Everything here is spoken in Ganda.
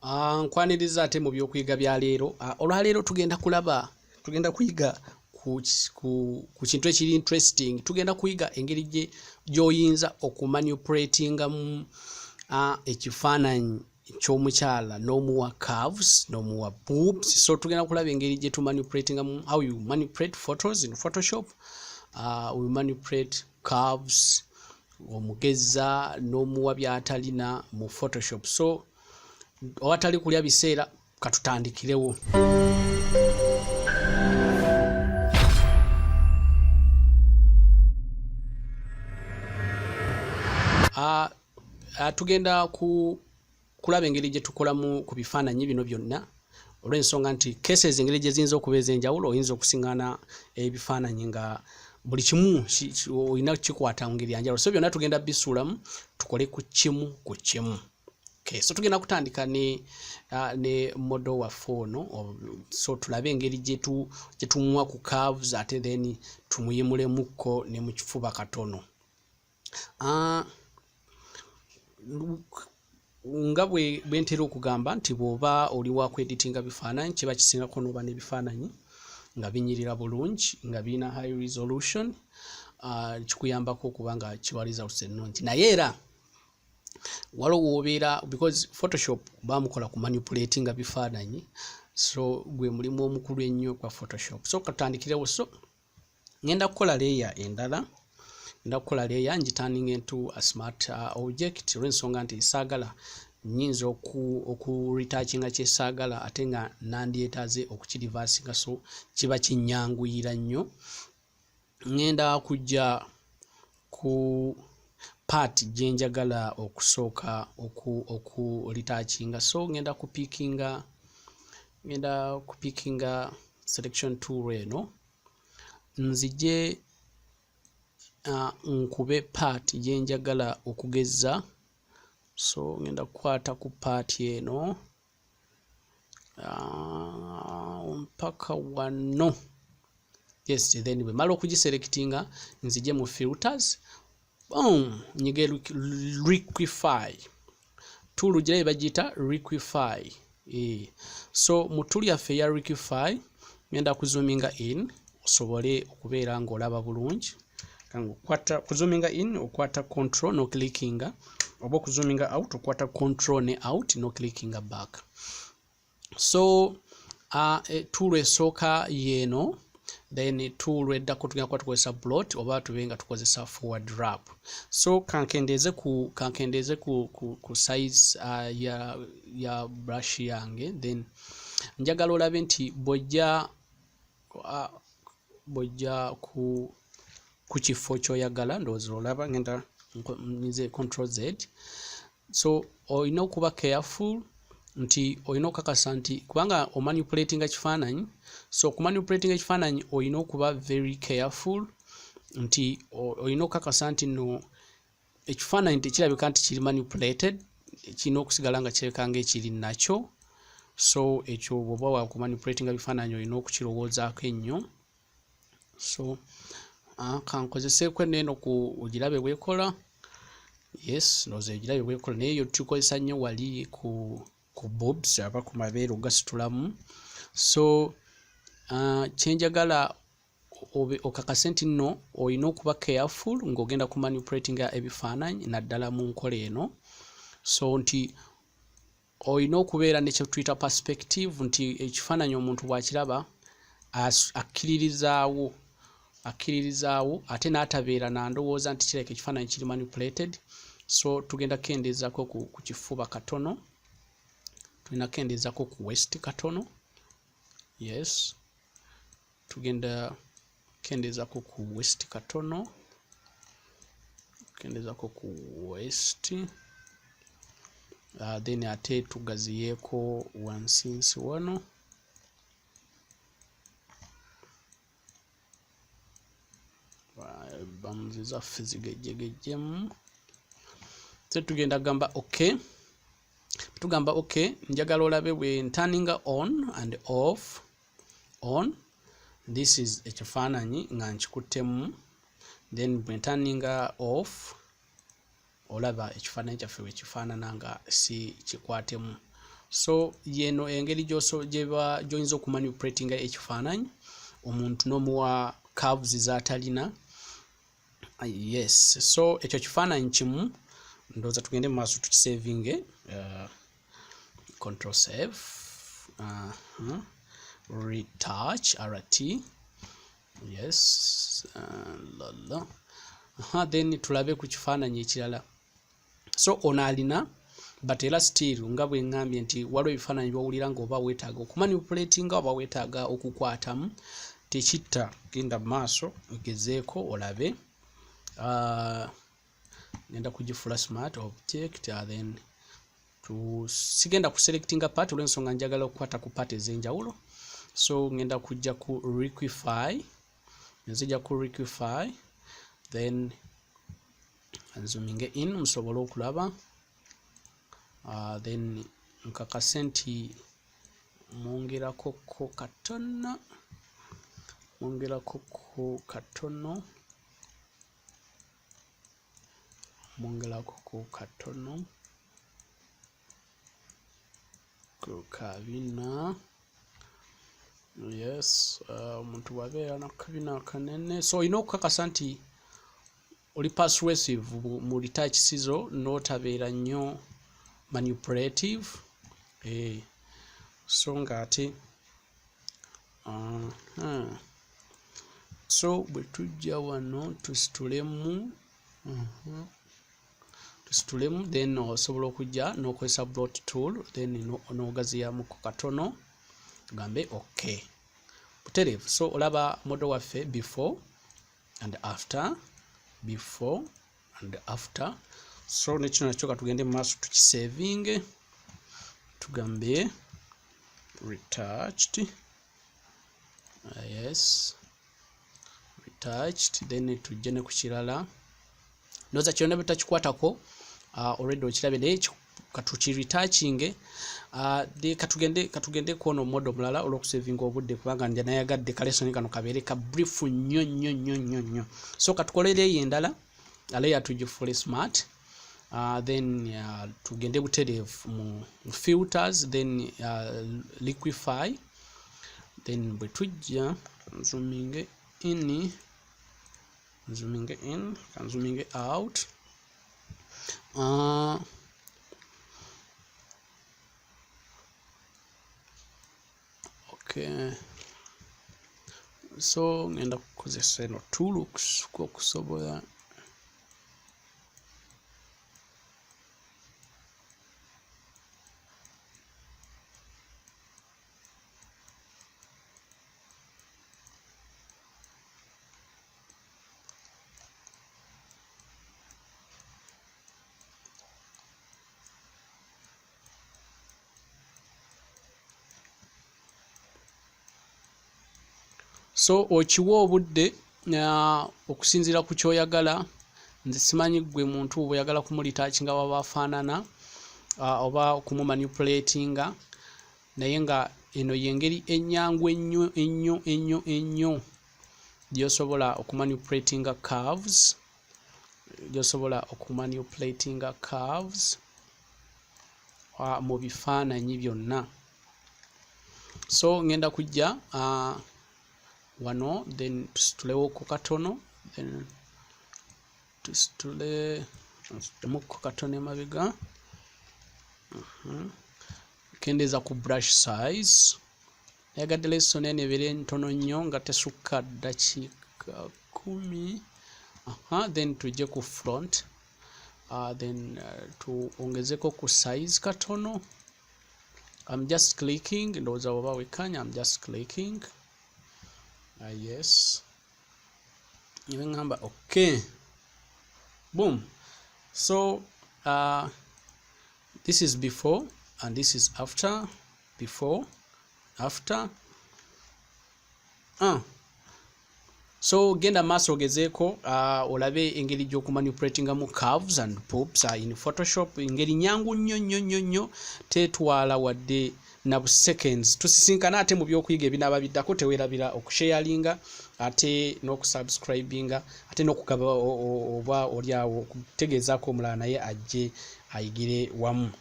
Nkwaniriza ate mu by'okuyiga bya leero. Olwaleero tugenda kuyiga ku kintu ekiri interesting. Tugenda kuyiga engeri gy'oyinza okumanipulatingamu ekifaananyi ky'omukyala n'omuwa curves n'omuwa boobs. So tugenda kulaba engeri gye tumanipulatingamu, how you manipulate photos in Photoshop, we manipulate curves, omugeza n'omuwa by'atalina mu Photoshop. So awatali kulya biseera katutandikirewo. Tugenda kulaba engeri gye tukolamu ku bifaananyi bino byonna, olw'ensonga nti cases engeri gye ziyinza okuba ez'enjawulo, oyinza okusiŋŋaana ebifaananyi nga buli kimu olina kikwata mu ngeri ya njawulo. So byonna tugenda bisuulamu tukole ku kimu ku kimu. Okay, so tugenda kutandika ne model waffe ono. So tulabe engeri gye tumuwa ku curves ate then tumuyimulemmukko ne mu kifuba katono. Nga bwe ntera okugamba nti bw'oba oli wa kweditinga bifaananyi, kiba kisingako n'oba n'ebifaananyi nga binyirira bulungi, nga birina high resolution, kikuyambako okuba nga kiwa results ennungi. Naye era waliwo w'obeera, because Photoshop baamukola ku manipulatinga bifaananyi, so gwe mulimu omukulu ennyo kwa Photoshop. So katandikirewo. So ngenda kukola layer endala. Turning into a smart object, olw'ensonga nti saagala nnyinza okuretouchinga kye saagala ate nga nandyetaaze okukirivasinga, so kiba kinnyanguyira nnyo. Ngenda kujja ku part gye njagala okusooka okuretouchinga. So ngenda kupikinga selection tool eno, nzije nkube part gye njagala okugeza. So ngenda kukwata ku part eno mpaka wano. Yes, then bwe mala okugiselectinga nzije mu filters, boom, nyige liquify tool gye bagiyita liquify. So mu tool yaffe ya liquify ngenda kuzoominga in osobole okubeera ng'olaba bulungi. Kuzoominga in okwata control no clickinga, oba okuzoominga out okwata control ne out no clickinga back. So tool esooka yeno, then tool eddako tugenda kuba tukozesa blot oba tube nga tukozesa forward wrap. So kankendeeze ku size ya brush yange, then njagala olabe nti bw'ojja ku kifo ky'oyagala, ndowooza olaba, ngenda nyize Control Z. So olina okuba careful nti olina okukakasa nti kubanga omanipulatinga kifaananyi, so okumanipulatinga ekifaananyi olina okuba very careful nti olina okukakasa nti no ekifaananyi tekirabika nti kiri manipulated, kirina okusigala nga kirabika ng'ekiri nakyo. So ekyo bw'oba wa kumanipulatinga bifaananyi olina okukirowoozaako ennyo. So kankozeseeko neno ogirabe bwekola. Yes, ndowooza ogirabe bwekola, naye yo tukozesa nnyo wali ku boobs aba ku mabeere ogasitulamu. So kyenjagala okakase nti nno olina okuba careful ng'ogenda ku manipulatinga ebifaananyi naddala mu nkola eno. So nti olina okubeera ne kye tuyita perspective, nti ekifaananyi omuntu bw'akiraba akkiririzaawo ate n'atabeera nandowooza nti kireka ekifaananyi kiri manipulated. So tugenda kendeezako ku kifuba katono, tulina kendeezako ku waist katono. Yes, tugenda kendeezako ku waist katono, kendeezako ku waist, then ate tugaziyeeko wansinsi wano. Bamuzi zaffe zigejjegejjemu. So tugenda gamba okay. Tugamba okay, njagala olabe bwe turninga on and off. On, this is ekifaananyi nga nkikuttemu, then bwe turninga off olaba ekifaananyi kyaffe bwe kifaanana nga si kikwatemu So yeno engeri gy'oyinza okumanipulatinga ekifaananyi omuntu n'omuwa curves z'atalina. Yes, so ekyo kifaananyi kimu ndowooza tugende mu maaso tukisavinge. Control save, retouch RT, yes, then tulabe ku kifaananyi ekirala. So ono alina but era still nga bwe ngambye nti waliwo ebifaananyi by'owulira ng'oba weetaaga okumanipulatinga oba weetaaga okukwatamu, tekitta, genda mu maaso ogezeeko olabe. Ngenda kugifula smart object, then sigenda kuselectinga part olw'ensonga njagala okukwata ku part ez'enjawulo. So ngenda kujja ku liquify, nzija ku liquify, then nzoominge in musobole okulaba. Then nkakase nti mwongerako katono, kabina. Yes, omuntu bw'abeera n'akabina akanene, so olina okukakasa nti oli persuasive mu retouch sizo n'otabeera nnyo manipulative. So ng'ate so bwe tujja wano tusitulemu, then osobola okujja n'okozesa blot tool, then n'ogaziyaamuko katono gambe okay, butereevu. So olaba model waffe before and after. So nekino nakyo katugende mu maaso tukisavinge, tugambe retouched, yes, retouched, then tujje ne ku kirala. Ndowooza kyonna bwe takikwatako already okirabye, naye katukiretouchinge. Katugende kuono model mulala olw'okusavinga obudde, kubanga nja nayagadde kalesoni kano kabeere ka brief nnyo. So katukolereyo endala aleya tugifule smart, then tugende butereevu mu filters, then liquify, then bwe tujja zooming in, zooming out. Okay, so ngenda kukozesa eno toolbox okusobola so okiwa obudde okusinziira ku kyoyagala. Nze simanyi gwe muntu bwe oyagala kumulitachinga waba afaanana oba okumumanipulatinga, naye nga eno yengeri ennyangu ennyo gy'osobola okumanipulatinga curves, mu bifaananyi byonna. So ngenda kujja wano, then tusitulewo ku katono, then tusitulemu ku katono emabega. Kendeeza ku brush size, nayagadde lesson eno ebeere ntono nnyo nga tesukka ddakiika 10. Then tujje ku front, then tuongezeko ku size katono. I'm just clicking, ndowooza oba wekanya, I'm just clicking. Yes, even number okay, boom. So this is before and this is after. So genda maaso ogezeeko olabe engeri gy'okumanipulatinga mu curves and boobs in Photoshop. Engeri nyangu nnyo, tetwala wadde na bu seconds. Tusisinkana ate mu by'okuyiga ebinaaba biddako, teweerabira okusharinga ate n'okusubscribinga ate n'okugaba oba oli awo okutegeezaako omulala naye ajje ayigire wamu.